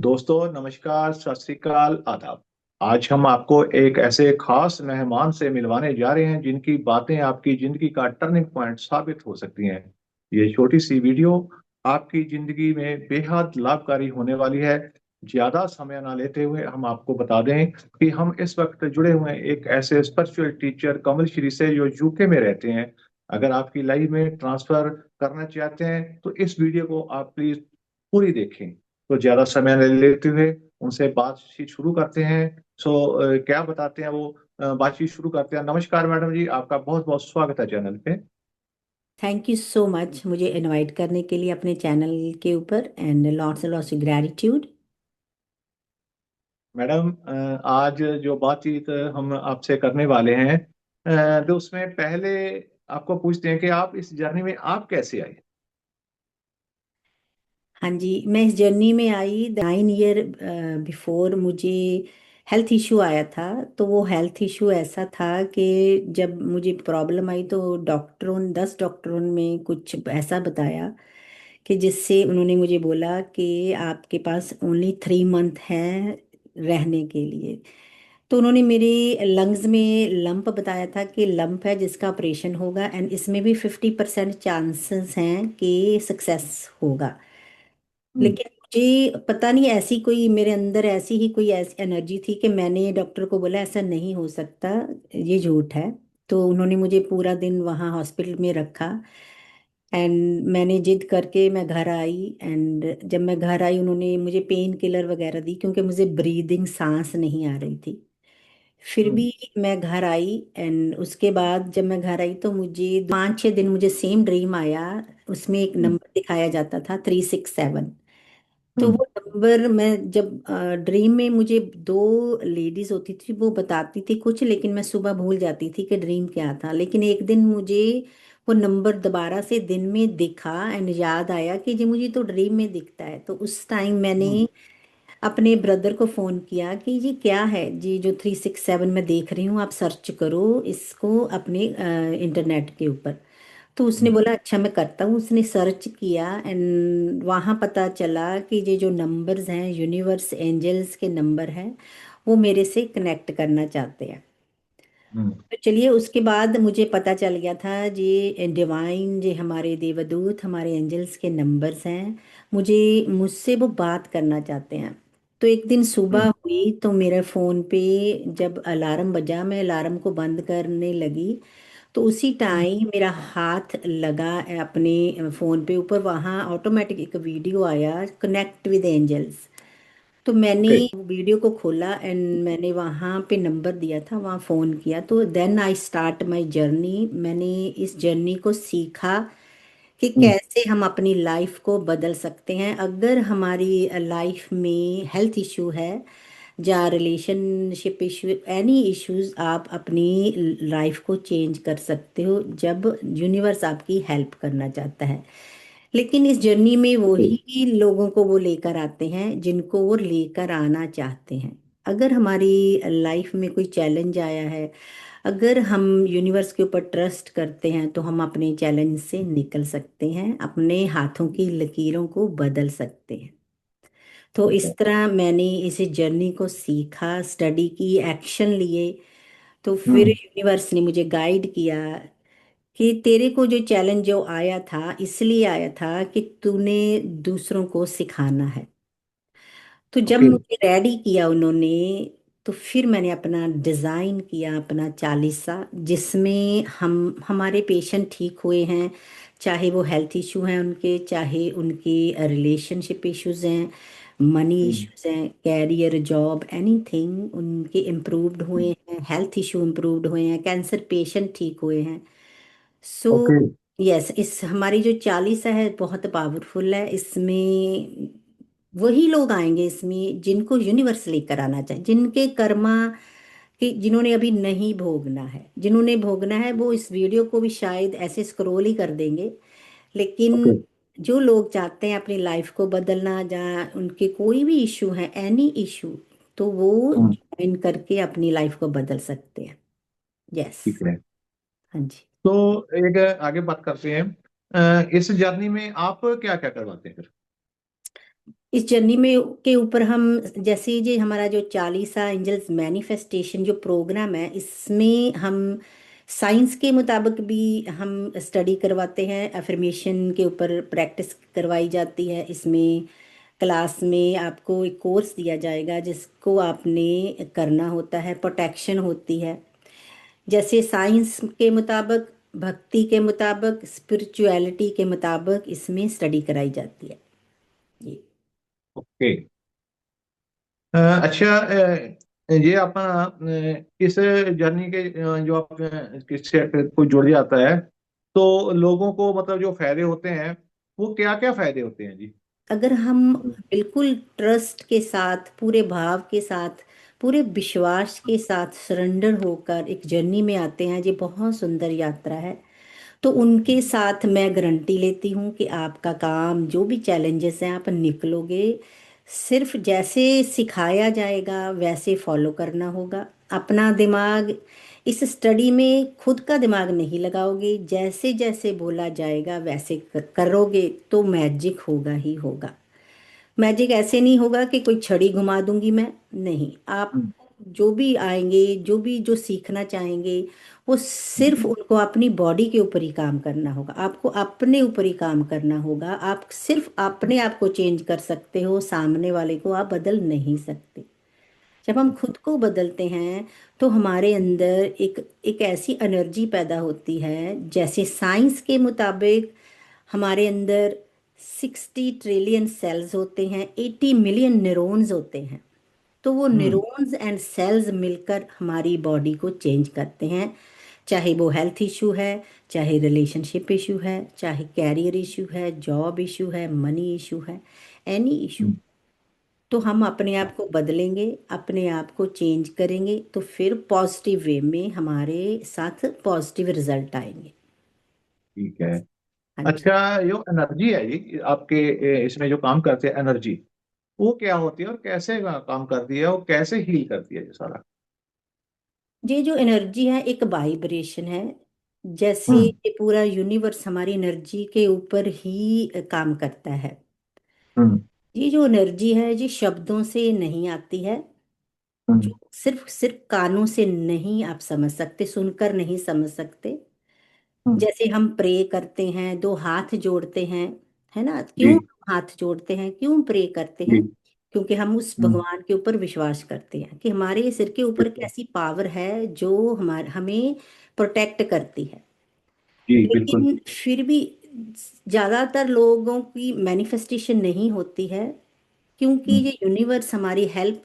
दोस्तों नमस्कार, सत श्री अकाल, आदाब। आज हम आपको एक ऐसे खास मेहमान से मिलवाने जा रहे हैं जिनकी बातें आपकी जिंदगी का टर्निंग पॉइंट साबित हो सकती हैं। ये छोटी सी वीडियो आपकी जिंदगी में बेहद लाभकारी होने वाली है। ज्यादा समय ना लेते हुए हम आपको बता दें कि हम इस वक्त जुड़े हुए हैं एक ऐसे स्पिरिचुअल टीचर कमल श्री से जो यूके में रहते हैं। अगर आपकी लाइफ में ट्रांसफर करना चाहते हैं तो इस वीडियो को आप प्लीज पूरी देखें। तो ज्यादा समय न लेते हुए उनसे बातचीत शुरू करते हैं। क्या बताते हैं वो, बातचीत शुरू करते हैं। नमस्कार मैडम जी, आपका बहुत बहुत स्वागत है चैनल पे। थैंक यू सो मच मुझे इनवाइट करने के लिए अपने चैनल के ऊपर and lots lots gratitude. Madam, आज जो बातचीत हम आपसे करने वाले हैं, तो उसमें पहले आपको पूछते हैं कि आप इस जर्नी में आप कैसे आए। हाँ जी, मैं इस जर्नी में आई 9 ईयर बिफोर। मुझे हेल्थ इशू आया था। तो वो हेल्थ इशू ऐसा था कि जब मुझे प्रॉब्लम आई तो डॉक्टरों 10 डॉक्टरों में कुछ ऐसा बताया कि जिससे उन्होंने मुझे बोला कि आपके पास ओनली 3 मंथ है रहने के लिए। तो उन्होंने मेरे लंग्स में लंप बताया था कि लंप है जिसका ऑपरेशन होगा एंड इसमें भी 50% चांसेस हैं कि सक्सेस होगा। हम्म। लेकिन मुझे पता नहीं ऐसी कोई मेरे अंदर ऐसी ही कोई ऐसी एनर्जी थी कि मैंने डॉक्टर को बोला ऐसा नहीं हो सकता, ये झूठ है। तो उन्होंने मुझे पूरा दिन वहाँ हॉस्पिटल में रखा एंड मैंने जिद करके मैं घर आई। एंड जब मैं घर आई उन्होंने मुझे पेन किलर वगैरह दी क्योंकि मुझे ब्रीदिंग सांस नहीं आ रही थी। फिर हम्म। भी मैं घर आई एंड उसके बाद जब मैं घर आई तो मुझे 5-6 दिन मुझे सेम ड्रीम आया। उसमें एक हम्म। नंबर दिखाया जाता था 367। तो हम्म। वो नंबर मैं जब ड्रीम में मुझे दो लेडीज होती थी वो बताती थी कुछ, लेकिन मैं सुबह भूल जाती थी कि ड्रीम क्या था। लेकिन एक दिन मुझे वो नंबर दोबारा से दिन में दिखा एंड याद आया कि जी मुझे तो ड्रीम में दिखता है। तो उस टाइम हम्म। मैंने अपने ब्रदर को फोन किया कि जी क्या है जी जो 367 मैं देख रही हूँ, आप सर्च करो इसको अपने इंटरनेट के ऊपर। तो उसने हम्म। बोला अच्छा मैं करता हूँ। उसने सर्च किया एंड वहाँ पता चला कि ये जो नंबर्स हैं यूनिवर्स एंजल्स के नंबर हैं, वो मेरे से कनेक्ट करना चाहते हैं। हम्म। तो चलिए उसके बाद मुझे पता चल गया था जी डिवाइन जी हमारे देवदूत हमारे एंजल्स के नंबर्स हैं। मुझे मुझसे वो बात करना चाहते हैं। तो एक दिन सुबह हम्म। हुई तो मेरे फ़ोन पे जब अलार्म बजा मैं अलार्म को बंद करने लगी तो उसी हम्म। टाइम मेरा हाथ लगा अपने फ़ोन पे ऊपर। वहाँ ऑटोमेटिक एक वीडियो आया कनेक्ट विद एंजल्स। तो मैंने ओके। वीडियो को खोला एंड मैंने वहाँ पे नंबर दिया था, वहाँ फ़ोन किया। तो then I start my journey. मैंने इस जर्नी को सीखा कि हम्म। कैसे हम अपनी लाइफ को बदल सकते हैं अगर हमारी लाइफ में हेल्थ इशू है या रिलेशनशिप इशू एनी इश्यूज। आप अपनी लाइफ को चेंज कर सकते हो जब यूनिवर्स आपकी हेल्प करना चाहता है। लेकिन इस जर्नी में ओके। वही लोगों को वो लेकर आते हैं जिनको वो लेकर आना चाहते हैं। अगर हमारी लाइफ में कोई चैलेंज आया है, अगर हम यूनिवर्स के ऊपर ट्रस्ट करते हैं तो हम अपने चैलेंज से निकल सकते हैं, अपने हाथों की लकीरों को बदल सकते हैं। तो ठीक है। इस तरह मैंने इस जर्नी को सीखा, स्टडी की, एक्शन लिए। तो फिर हम्म। यूनिवर्स ने मुझे गाइड किया कि तेरे को जो चैलेंज जो आया था इसलिए आया था कि तूने दूसरों को सिखाना है। तो जब ओके। मुझे रेडी किया उन्होंने तो फिर मैंने अपना डिज़ाइन किया अपना चालीसा, जिसमें हम हमारे पेशेंट ठीक हुए हैं। चाहे वो हेल्थ इशू हैं उनके, चाहे उनके रिलेशनशिप इश्यूज हैं, मनी हम्म। इश्यूज हैं, कैरियर जॉब एनीथिंग उनके इम्प्रूव्ड हुए हैं, हेल्थ इशू इम्प्रूव्ड हुए हैं, कैंसर पेशेंट ठीक हुए हैं। So okay. यस, इस हमारी जो चालीसा है बहुत पावरफुल है। इसमें वही लोग आएंगे इसमें जिनको यूनिवर्स लेकर आना चाहिए, जिनके कर्मा कि जिन्होंने अभी नहीं भोगना है। जिन्होंने भोगना है वो इस वीडियो को भी शायद ऐसे स्क्रॉल ही कर देंगे। ओके। लेकिन जो लोग चाहते हैं अपनी लाइफ को बदलना या उनके कोई भी इशू है एनी इशू, तो वो हम्म। ज्वाइन करके अपनी लाइफ को बदल सकते हैं। यस। ठीक है। हाँ जी। तो एक आगे बात करते हैं, इस जर्नी में आप क्या क्या करवाते हैं फिर। इस जर्नी में के ऊपर हम, जैसे ये हमारा जो 40 एंजल्स मैनिफेस्टेशन जो प्रोग्राम है, इसमें हम साइंस के मुताबिक भी हम स्टडी करवाते हैं, अफर्मेशन के ऊपर प्रैक्टिस करवाई जाती है। इसमें क्लास में आपको एक कोर्स दिया जाएगा जिसको आपने करना होता है, प्रोटेक्शन होती है। जैसे साइंस के मुताबिक, भक्ति के मुताबिक, स्पिरिचुअलिटी के मुताबिक इसमें स्टडी कराई जाती है। जी। ओके। अच्छा, ये अपना इस जर्नी के जो आप किससे कोई जुड़ जाता है, तो लोगों को मतलब जो फायदे होते हैं, वो क्या क्या फायदे होते हैं जी? अगर हम बिल्कुल ट्रस्ट के साथ, पूरे भाव के साथ, पूरे विश्वास के साथ सरेंडर होकर एक जर्नी में आते हैं, ये बहुत सुंदर यात्रा है। तो उनके साथ मैं गारंटी लेती हूँ कि आपका काम जो भी चैलेंजेस हैं आप निकलोगे। सिर्फ जैसे सिखाया जाएगा वैसे फॉलो करना होगा। अपना दिमाग इस स्टडी में खुद का दिमाग नहीं लगाओगे, जैसे जैसे बोला जाएगा वैसे करोगे तो मैजिक होगा ही होगा। मैजिक ऐसे नहीं होगा कि कोई छड़ी घुमा दूंगी मैं, नहीं। आप हम्म, जो भी आएंगे, जो भी जो सीखना चाहेंगे, वो सिर्फ उनको अपनी बॉडी के ऊपर ही काम करना होगा, आपको अपने ऊपर ही काम करना होगा। आप सिर्फ अपने आप को चेंज कर सकते हो, सामने वाले को आप बदल नहीं सकते। जब हम खुद को बदलते हैं तो हमारे अंदर एक एक ऐसी एनर्जी पैदा होती है। जैसे साइंस के मुताबिक हमारे अंदर 60 ट्रिलियन सेल्स होते हैं, 80 मिलियन न्यूरॉन्स होते हैं। तो वो हम्म, न्यूरॉन्स एंड सेल्स मिलकर हमारी बॉडी को चेंज करते हैं। चाहे वो हेल्थ इशू है, चाहे रिलेशनशिप इशू है, चाहे कैरियर इशू है, जॉब इशू है, मनी इशू है, एनी इशू। हम्म, तो हम अपने आप को बदलेंगे, अपने आप को चेंज करेंगे, तो फिर पॉजिटिव वे में हमारे साथ पॉजिटिव रिजल्ट आएंगे। ठीक है। हाँ जी। अच्छा, जो एनर्जी है ये आपके इसमें जो काम करते हैं एनर्जी, वो क्या होती है और कैसे काम करती है और कैसे हील करती है ये सारा? ये जो एनर्जी है एक वाइब्रेशन है। जैसे हम्म, ये पूरा यूनिवर्स हमारी एनर्जी के ऊपर ही काम करता है। हम्म, ये जो एनर्जी है ये शब्दों से नहीं आती है, जो हम्म, सिर्फ सिर्फ कानों से नहीं आप समझ सकते, सुनकर नहीं समझ सकते। हम्म, जैसे हम प्रे करते हैं, दो हाथ जोड़ते हैं, है ना? क्यों जी, हम हाथ जोड़ते हैं, क्यों प्रे करते जी, हैं? क्योंकि हम उस हम्म, भगवान के ऊपर विश्वास करते हैं कि हमारे सिर के ऊपर बिल्कुल, कैसी पावर है जो हमारे हमें प्रोटेक्ट करती है। जी, बिल्कुल, लेकिन फिर भी ज्यादातर लोगों की मैनिफेस्टेशन नहीं होती है, क्योंकि हम्म, ये यूनिवर्स हमारी हेल्प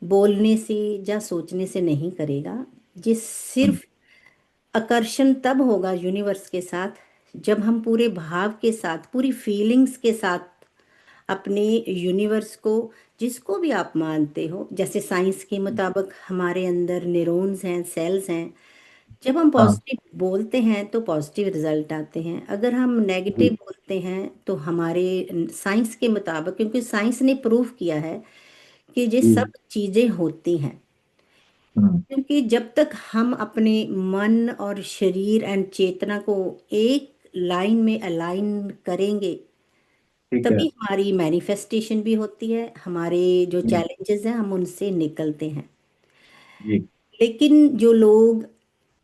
बोलने से या सोचने से नहीं करेगा। ये हम्म, सिर्फ आकर्षण तब होगा यूनिवर्स के साथ जब हम पूरे भाव के साथ, पूरी फीलिंग्स के साथ अपने यूनिवर्स को, जिसको भी आप मानते हो, जैसे साइंस के मुताबिक हमारे अंदर न्यूरॉन्स हैं, सेल्स हैं। जब हम हाँ, पॉजिटिव बोलते हैं तो पॉजिटिव रिजल्ट आते हैं, अगर हम नेगेटिव जी, बोलते हैं तो हमारे साइंस के मुताबिक, क्योंकि साइंस ने प्रूव किया है कि ये जी, सब चीजें होती हैं। हम्म, क्योंकि जब तक हम अपने मन और शरीर एंड चेतना को एक लाइन में अलाइन करेंगे, ठीक है, तभी हमारी मैनिफेस्टेशन भी होती है, हमारे जो हम्म, चैलेंजेस हैं हम उनसे निकलते हैं। जी, लेकिन जो लोग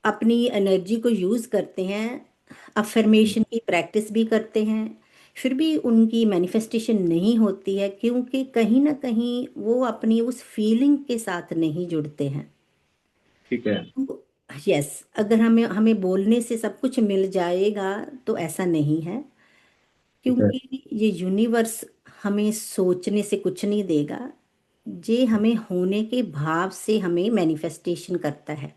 अपनी एनर्जी को यूज करते हैं, हम्म, अफर्मेशन की प्रैक्टिस भी करते हैं, फिर भी उनकी मैनिफेस्टेशन नहीं होती है, क्योंकि कहीं ना कहीं वो अपनी उस फीलिंग के साथ नहीं जुड़ते हैं। ठीक है, यस, अगर हमें हमें बोलने से सब कुछ मिल जाएगा तो ऐसा नहीं है, ठीक है, क्योंकि ये यूनिवर्स हमें सोचने से कुछ नहीं देगा। ये हमें होने के भाव से हमें मैनिफेस्टेशन करता है।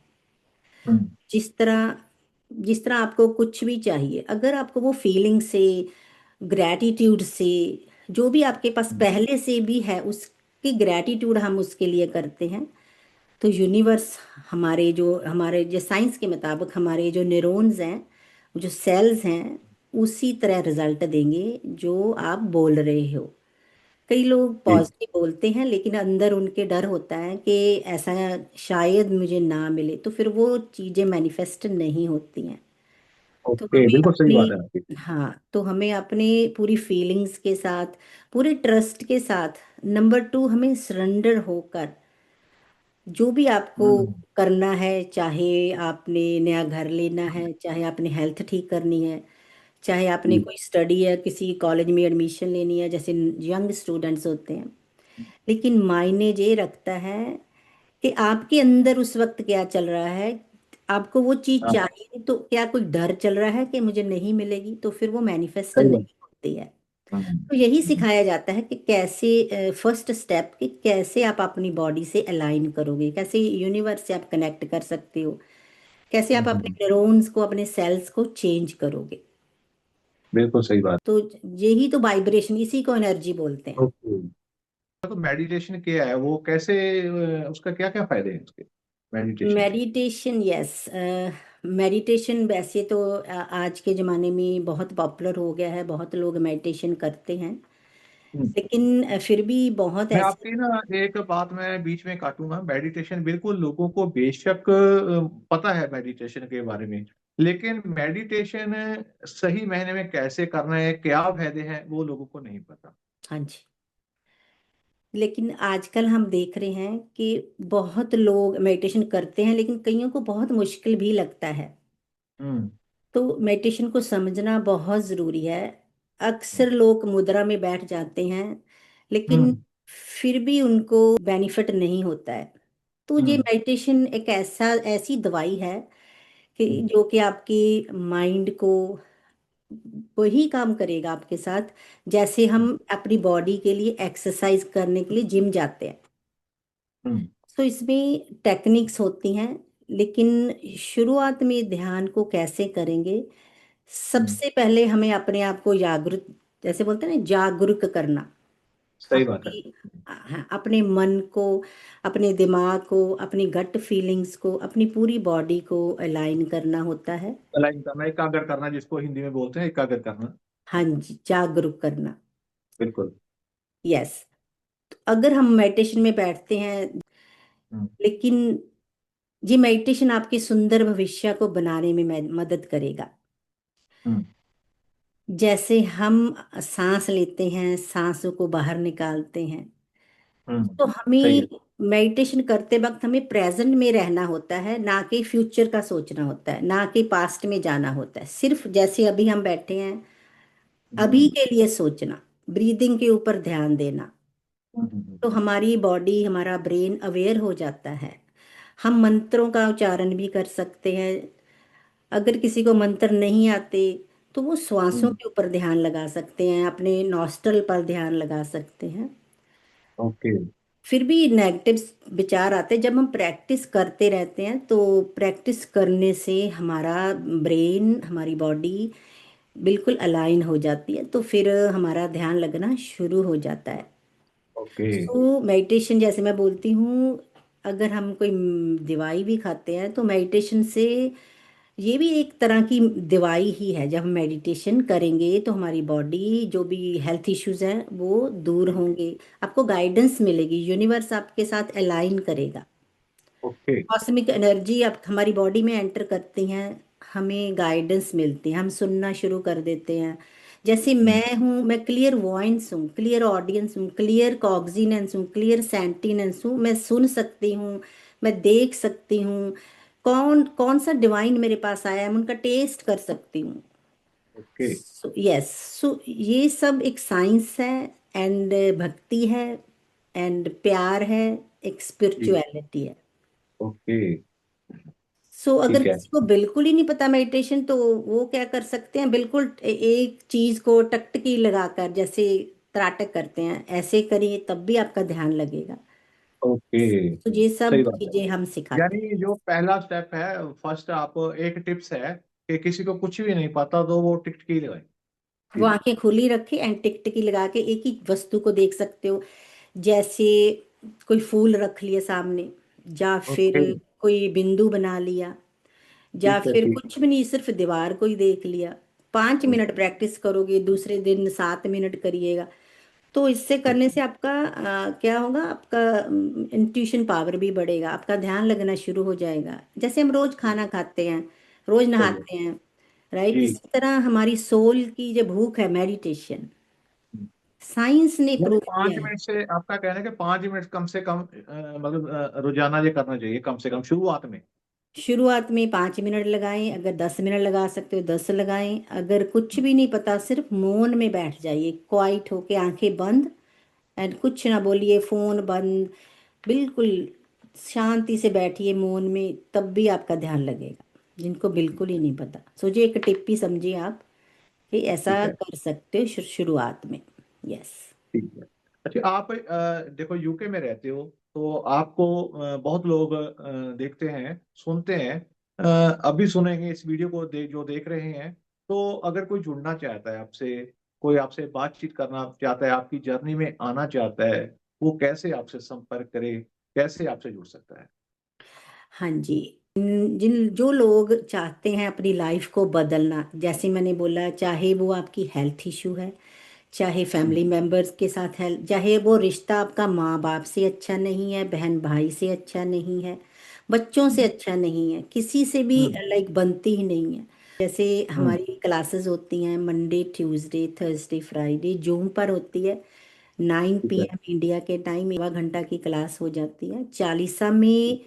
हम्म, जिस तरह जिस तरह आपको कुछ भी चाहिए, अगर आपको वो फीलिंग से, ग्रैटिट्यूड से, जो भी आपके पास हम्म, पहले से भी है उसकी ग्रैटिट्यूड हम उसके लिए करते हैं, तो यूनिवर्स हमारे जो साइंस के मुताबिक हमारे जो न्यूरॉन्स हैं, जो सेल्स हैं, उसी तरह रिजल्ट देंगे जो आप बोल रहे हो। कई लोग जी, पॉजिटिव बोलते हैं लेकिन अंदर उनके डर होता है कि ऐसा शायद मुझे ना मिले, तो फिर वो चीज़ें मैनिफेस्ट नहीं होती हैं। तो ओके, हमें बिल्कुल सही बात है आपकी। अपनी, हाँ, तो हमें अपने पूरी फीलिंग्स के साथ, पूरे ट्रस्ट के साथ, नंबर टू, हमें सरेंडर होकर जो भी आपको हम्म। करना है, चाहे आपने नया घर लेना है, चाहे आपने हेल्थ ठीक करनी है, चाहे आपने जी। कोई स्टडी या किसी कॉलेज में एडमिशन लेनी है, जैसे यंग स्टूडेंट्स होते हैं, लेकिन मायने ये रखता है कि आपके अंदर उस वक्त क्या चल रहा है। आपको वो चीज हाँ, चाहिए तो क्या कोई डर चल रहा है कि मुझे नहीं मिलेगी, तो फिर वो मैनिफेस्ट सही बात। नहीं होती है। हम्म। तो यही हम्म। सिखाया जाता है कि कैसे, फर्स्ट स्टेप कि कैसे आप अपनी बॉडी से अलाइन करोगे, कैसे यूनिवर्स से आप कनेक्ट कर सकते हो, कैसे आप अपने हम्म। न्यूरॉन्स को, अपने सेल्स को चेंज करोगे। बिल्कुल सही बात। तो यही तो वाइब्रेशन, इसी को एनर्जी बोलते हैं। ओके। तो मेडिटेशन क्या है, वो कैसे, उसका क्या क्या फायदे हैं उसके, मेडिटेशन के? मेडिटेशन, यस, मेडिटेशन वैसे तो आज के ज़माने में बहुत पॉपुलर हो गया है, बहुत लोग मेडिटेशन करते हैं, हम्म। लेकिन फिर भी बहुत मैं ऐसे। आपकी ना एक बात मैं बीच में काटूंगा। मेडिटेशन बिल्कुल लोगों को बेशक पता है मेडिटेशन के बारे में, लेकिन मेडिटेशन सही मायने में कैसे करना है, क्या फायदे हैं, वो लोगों को नहीं पता। हाँ जी। लेकिन आजकल हम देख रहे हैं कि बहुत लोग मेडिटेशन करते हैं, लेकिन कईयों को बहुत मुश्किल भी लगता है। हम्म। तो मेडिटेशन को समझना बहुत ज़रूरी है। अक्सर लोग मुद्रा में बैठ जाते हैं, लेकिन हम्म। फिर भी उनको बेनिफिट नहीं होता है। तो ये हम्म। मेडिटेशन एक ऐसी दवाई है कि हम्म। जो कि आपकी माइंड को वही काम करेगा आपके साथ, जैसे हम अपनी बॉडी के लिए एक्सरसाइज करने के लिए जिम जाते हैं। हम्म। तो इसमें टेक्निक्स होती हैं, लेकिन शुरुआत में ध्यान को कैसे करेंगे, हम्म। सबसे पहले हमें अपने आप को जागरूक, जैसे बोलते हैं ना, जागरूक करना। सही बात है। अपनी, हाँ, अपने मन को, अपने दिमाग को, अपनी गट फीलिंग्स को, अपनी पूरी बॉडी को अलाइन करना होता है। अलाइन करना, एकाग्र करना, जिसको हिंदी में बोलते हैं एकाग्र करना। हाँ जी, जागरूक करना। बिल्कुल। यस। अगर हम मेडिटेशन में बैठते हैं, हम्म। लेकिन ये मेडिटेशन आपके सुंदर भविष्य को बनाने में मदद करेगा। हम्म। जैसे हम सांस लेते हैं, सांसों को बाहर निकालते हैं, तो सही है। हमें मेडिटेशन करते वक्त हमें प्रेजेंट में रहना होता है, ना कि फ्यूचर का सोचना होता है, ना कि पास्ट में जाना होता है। सिर्फ जैसे अभी हम बैठे हैं, अभी हम्म। के लिए सोचना, ब्रीदिंग के ऊपर ध्यान देना, तो हम्म। हमारी बॉडी, हमारा ब्रेन अवेयर हो जाता है। हम मंत्रों का उच्चारण भी कर सकते हैं। अगर किसी को मंत्र नहीं आते, तो वो श्वासों हम्म। के ऊपर ध्यान लगा सकते हैं, अपने नॉस्ट्रल पर ध्यान लगा सकते हैं। ओके। फिर भी नेगेटिव विचार आते हैं। जब हम प्रैक्टिस करते रहते हैं, तो प्रैक्टिस करने से हमारा ब्रेन, हमारी बॉडी बिल्कुल अलाइन हो जाती है, तो फिर हमारा ध्यान लगना शुरू हो जाता है। ओके। सो मेडिटेशन, जैसे मैं बोलती हूँ, अगर हम कोई दवाई भी खाते हैं, तो मेडिटेशन से, ये भी एक तरह की दवाई ही है। जब हम मेडिटेशन करेंगे तो हमारी बॉडी, जो भी हेल्थ इश्यूज हैं वो दूर होंगे, आपको गाइडेंस मिलेगी, यूनिवर्स आपके साथ अलाइन करेगा। ओके। कॉस्मिक एनर्जी आप हमारी बॉडी में एंटर करती हैं, हमें गाइडेंस मिलती है, हम सुनना शुरू कर देते हैं। जैसे हम्म। मैं हूँ, मैं क्लियर वॉइस हूँ, क्लियर ऑडियंस हूँ, क्लियर कॉग्जिनेंस हूँ, क्लियर सेंटिनेंस हूँ, मैं सुन सकती हूँ, मैं देख सकती हूँ, कौन कौन सा डिवाइन मेरे पास आया है, मैं उनका टेस्ट कर सकती हूँ। ओके। यस। सो ये सब एक साइंस है, एंड भक्ति है, एंड प्यार है, एक जी। स्पिरिचुअलिटी है। ओके। सो अगर ठीक है। किसी को बिल्कुल ही नहीं पता मेडिटेशन, तो वो क्या कर सकते हैं, बिल्कुल एक चीज को टकटकी लगाकर, जैसे त्राटक करते हैं, ऐसे करिए, तब भी आपका ध्यान लगेगा। ओके। तो ये सही सब बात है। चीजें हम सिखाते हैं। यानी जो पहला स्टेप है, फर्स्ट, आप एक टिप्स है कि किसी को कुछ भी नहीं पता तो वो टिकटकी लगाए। वो जी। आंखें खुली रखे एंड टिकटिकी लगा के एक ही वस्तु को देख सकते हो। जैसे कोई फूल रख लिया सामने, या फिर ओके। कोई बिंदु बना लिया, या ठीक है। फिर ठीक कुछ भी नहीं, सिर्फ दीवार को ही देख लिया। 5 मिनट प्रैक्टिस करोगे, दूसरे दिन 7 मिनट करिएगा। तो इससे है। करने से आपका क्या होगा, आपका इंट्यूशन पावर भी बढ़ेगा, आपका ध्यान लगना शुरू हो जाएगा। जैसे हम रोज खाना खाते हैं, रोज सही है। नहाते हैं, राइट। जी। इसी तरह हमारी सोल की जो भूख है, मेडिटेशन, साइंस ने यानी प्रूव किया 5 मिनट है। से आपका कहना है कि 5 मिनट कम से कम मतलब रोजाना ये करना चाहिए कम से कम शुरुआत में। शुरुआत में 5 मिनट लगाएं, अगर 10 मिनट लगा सकते हो 10 लगाएं। अगर कुछ भी नहीं पता, सिर्फ मौन में बैठ जाइए, क्वाइट होके, आंखें बंद, एंड कुछ ना बोलिए, फोन बंद, बिल्कुल शांति से बैठिए मौन में, तब भी आपका ध्यान लगेगा। जिनको बिल्कुल ही नहीं पता, सोचिए, एक टिप ही समझिए आप कि ठीक ऐसा है। कर सकते हो शुरुआत में। यस। ठीक है। अच्छा, आप देखो यूके में रहते हो, तो आपको बहुत लोग देखते हैं, सुनते हैं, अभी सुनेंगे इस वीडियो को, जो देख रहे हैं। तो अगर कोई जुड़ना चाहता है आपसे, कोई आपसे बातचीत करना चाहता है, आपकी जर्नी में आना चाहता है, वो कैसे आपसे संपर्क करे, कैसे आपसे जुड़ सकता है? हाँ जी। जिन जो लोग चाहते हैं अपनी लाइफ को बदलना, जैसे मैंने बोला, चाहे वो आपकी हेल्थ इशू है, चाहे हम्म। फैमिली मेंबर्स के साथ है, चाहे वो रिश्ता आपका माँ बाप से अच्छा नहीं है, बहन भाई से अच्छा नहीं है, बच्चों से हम्म। अच्छा नहीं है, किसी से भी हम्म। लाइक बनती ही नहीं है। जैसे हम्म। हमारी क्लासेस होती हैं Monday Tuesday Thursday Friday, zoom पर होती है, 9 ठीक है। PM इंडिया के टाइम, 1 घंटा की क्लास हो जाती है। चालीसा में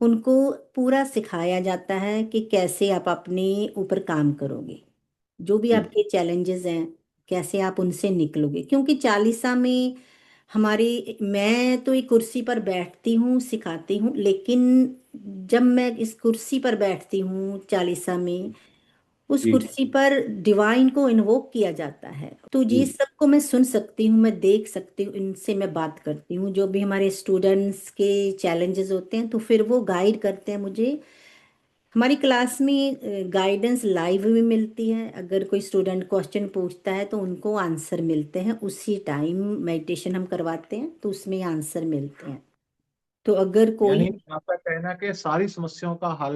उनको पूरा सिखाया जाता है कि कैसे आप अपने ऊपर काम करोगे, जो भी जी। आपके चैलेंजेस हैं, कैसे आप उनसे निकलोगे। क्योंकि चालीसा में हमारी, मैं तो एक कुर्सी पर बैठती हूँ सिखाती हूँ, लेकिन जब मैं इस कुर्सी पर बैठती हूँ चालीसा में, उस जी। कुर्सी पर डिवाइन को इन्वोक किया जाता है। तो ये जी। सबको मैं सुन सकती हूँ, मैं देख सकती हूँ, इनसे मैं बात करती हूँ, जो भी हमारे स्टूडेंट्स के चैलेंजेस होते हैं, तो फिर वो गाइड करते हैं मुझे। हमारी क्लास में गाइडेंस लाइव भी मिलती है, अगर कोई स्टूडेंट क्वेश्चन पूछता है तो उनको आंसर मिलते हैं उसी टाइम। मेडिटेशन हम करवाते हैं तो उसमें आंसर मिलते हैं। तो अगर यानी कोई आपका कहना है कि सारी समस्याओं का हल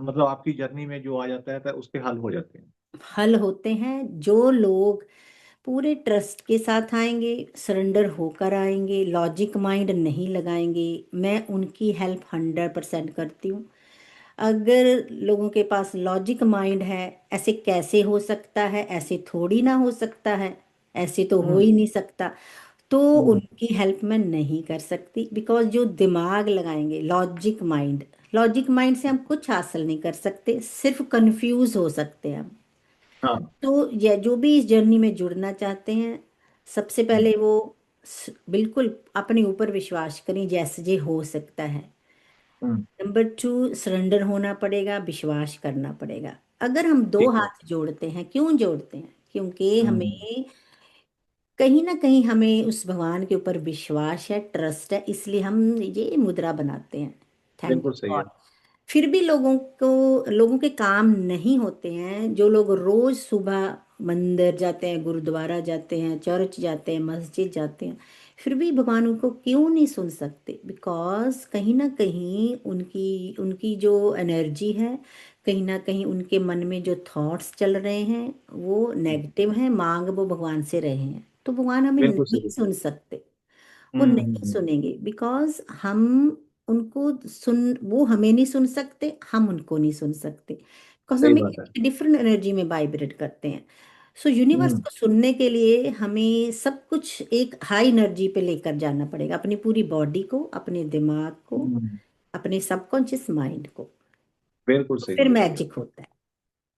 मतलब आपकी जर्नी में जो आ जाता है तो उसके हल हो जाते हैं। हल होते हैं, जो लोग पूरे ट्रस्ट के साथ आएंगे, सरेंडर होकर आएंगे, लॉजिक माइंड नहीं लगाएंगे, मैं उनकी हेल्प 100% करती हूँ। अगर लोगों के पास लॉजिक माइंड है, ऐसे कैसे हो सकता है, ऐसे थोड़ी ना हो सकता है, ऐसे तो हो हम्म। ही नहीं सकता, तो हम्म। उनकी हेल्प मैं नहीं कर सकती। बिकॉज जो दिमाग लगाएंगे, लॉजिक माइंड, लॉजिक माइंड से हम कुछ हासिल नहीं कर सकते, सिर्फ कंफ्यूज हो सकते हैं हम। हाँ। तो ये जो भी इस जर्नी में जुड़ना चाहते हैं, सबसे हम्म। पहले वो बिल्कुल अपने ऊपर विश्वास करें, जैसे ये हो सकता है। हम्म। नंबर 2, सरेंडर होना पड़ेगा, विश्वास करना पड़ेगा। अगर हम दो ठीक है। हाथ जोड़ते हैं, क्यों जोड़ते हैं? क्योंकि हमें हम्म। कहीं ना कहीं हमें उस भगवान के ऊपर विश्वास है, ट्रस्ट है, इसलिए हम ये मुद्रा बनाते हैं। थैंक बिल्कुल यू सही है। गॉड। फिर भी लोगों के काम नहीं होते हैं। जो लोग रोज सुबह मंदिर जाते हैं, गुरुद्वारा जाते हैं, चर्च जाते हैं, मस्जिद जाते हैं, फिर भी भगवान उनको क्यों नहीं सुन सकते? बिकॉज कहीं ना कहीं उनकी उनकी जो एनर्जी है, कहीं ना कहीं उनके मन में जो थॉट्स चल रहे हैं वो नेगेटिव हैं, मांग वो भगवान से रहे हैं, तो भगवान हमें बिल्कुल नहीं सही। सुन सकते। वो हम्म। नहीं सुनेंगे, बिकॉज हम उनको सुन वो हमें नहीं सुन सकते, हम उनको नहीं सुन सकते, बिकॉज सही हम बात है। एक डिफरेंट एनर्जी में वाइब्रेट करते हैं। सो यूनिवर्स हम्म। को सुनने के लिए हमें सब कुछ एक हाई एनर्जी पे लेकर जाना पड़ेगा, अपनी पूरी बॉडी को, अपने दिमाग को, हम्म। अपने सबकॉन्शियस माइंड को, बिल्कुल तो सही फिर बात है। मैजिक होता है।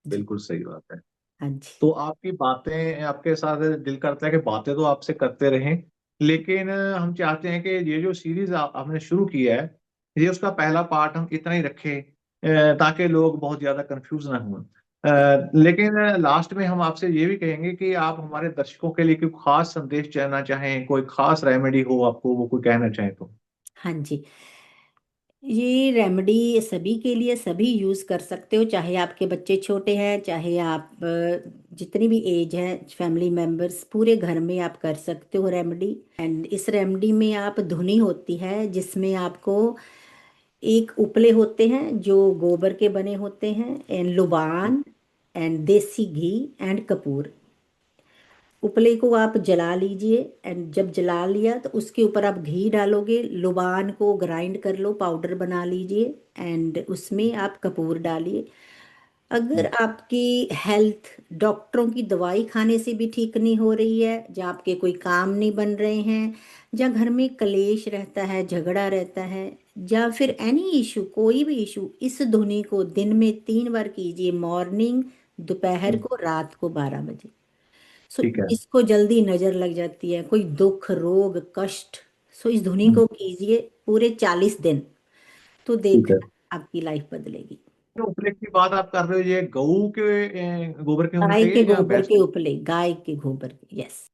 जी। बिल्कुल सही बात है। हाँ जी। तो आपकी बातें, आपके साथ दिल करता है कि बातें तो आपसे करते रहें, लेकिन हम चाहते हैं कि ये जो सीरीज आपने शुरू किया है, ये उसका पहला पार्ट हम इतना ही रखें, ताकि लोग बहुत ज्यादा कंफ्यूज ना हों। लेकिन लास्ट में हम आपसे ये भी कहेंगे कि आप हमारे दर्शकों के लिए कोई खास संदेश देना चाहें, कोई खास रेमेडी हो आपको, वो कोई कहना चाहें तो। हाँ जी। ये रेमेडी सभी के लिए, सभी यूज़ कर सकते हो, चाहे आपके बच्चे छोटे हैं, चाहे आप जितनी भी एज है, फैमिली मेंबर्स, पूरे घर में आप कर सकते हो रेमेडी। एंड इस रेमेडी में आप धुनी होती है, जिसमें आपको एक उपले होते हैं जो गोबर के बने होते हैं, एंड लुबान, एंड देसी घी, एंड कपूर। उपले को आप जला लीजिए, एंड जब जला लिया तो उसके ऊपर आप घी डालोगे, लुबान को ग्राइंड कर लो, पाउडर बना लीजिए, एंड उसमें आप कपूर डालिए। अगर आपकी हेल्थ डॉक्टरों की दवाई खाने से भी ठीक नहीं हो रही है, या आपके कोई काम नहीं बन रहे हैं, या घर में कलेश रहता है, झगड़ा रहता है, या फिर एनी इशू, कोई भी इशू, इस धुनी को दिन में 3 बार कीजिए, मॉर्निंग, दोपहर हम्म, को, रात को 12 बजे। सो ठीक है। इसको जल्दी नजर लग जाती है, कोई दुख रोग कष्ट। सो इस धुनी हम्म, को कीजिए पूरे 40 दिन, तो ठीक है। देखना आपकी लाइफ बदलेगी। जो उपले की बात आप कर रहे हो, ये गऊ के गोबर के होने गाय के चाहिए या गोबर भैंस के के? उपले, गाय के गोबर के, यस।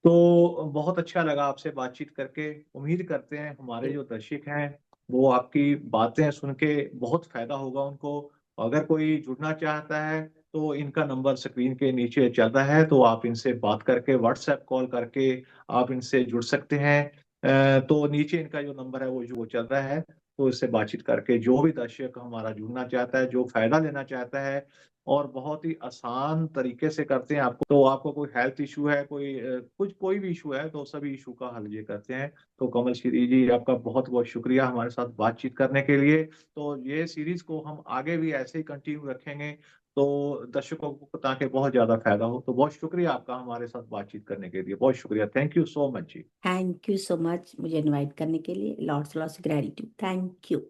तो बहुत अच्छा लगा आपसे बातचीत करके। उम्मीद करते हैं हमारे जो दर्शक हैं वो आपकी बातें सुन के बहुत फायदा होगा उनको। अगर कोई जुड़ना चाहता है तो इनका नंबर स्क्रीन के नीचे चल रहा है, तो आप इनसे बात करके, व्हाट्सएप कॉल करके आप इनसे जुड़ सकते हैं। तो नीचे इनका जो नंबर है वो चल रहा है। तो इससे बातचीत करके जो भी दर्शक हमारा जुड़ना चाहता है, जो फायदा लेना चाहता है, और बहुत ही आसान तरीके से करते हैं। आपको तो आपको कोई हेल्थ इशू है, कोई भी इशू है, तो सभी इशू का हल ये करते हैं। तो कमल श्री जी, आपका बहुत बहुत शुक्रिया हमारे साथ बातचीत करने के लिए। तो ये सीरीज को हम आगे भी ऐसे ही कंटिन्यू रखेंगे, तो दर्शकों को ताकि बहुत ज्यादा फायदा हो। तो बहुत शुक्रिया आपका हमारे साथ बातचीत करने के लिए, बहुत शुक्रिया। थैंक यू सो मच जी। थैंक यू सो मच मुझे इनवाइट करने के लिए। Lots lots gratitude. Thank you.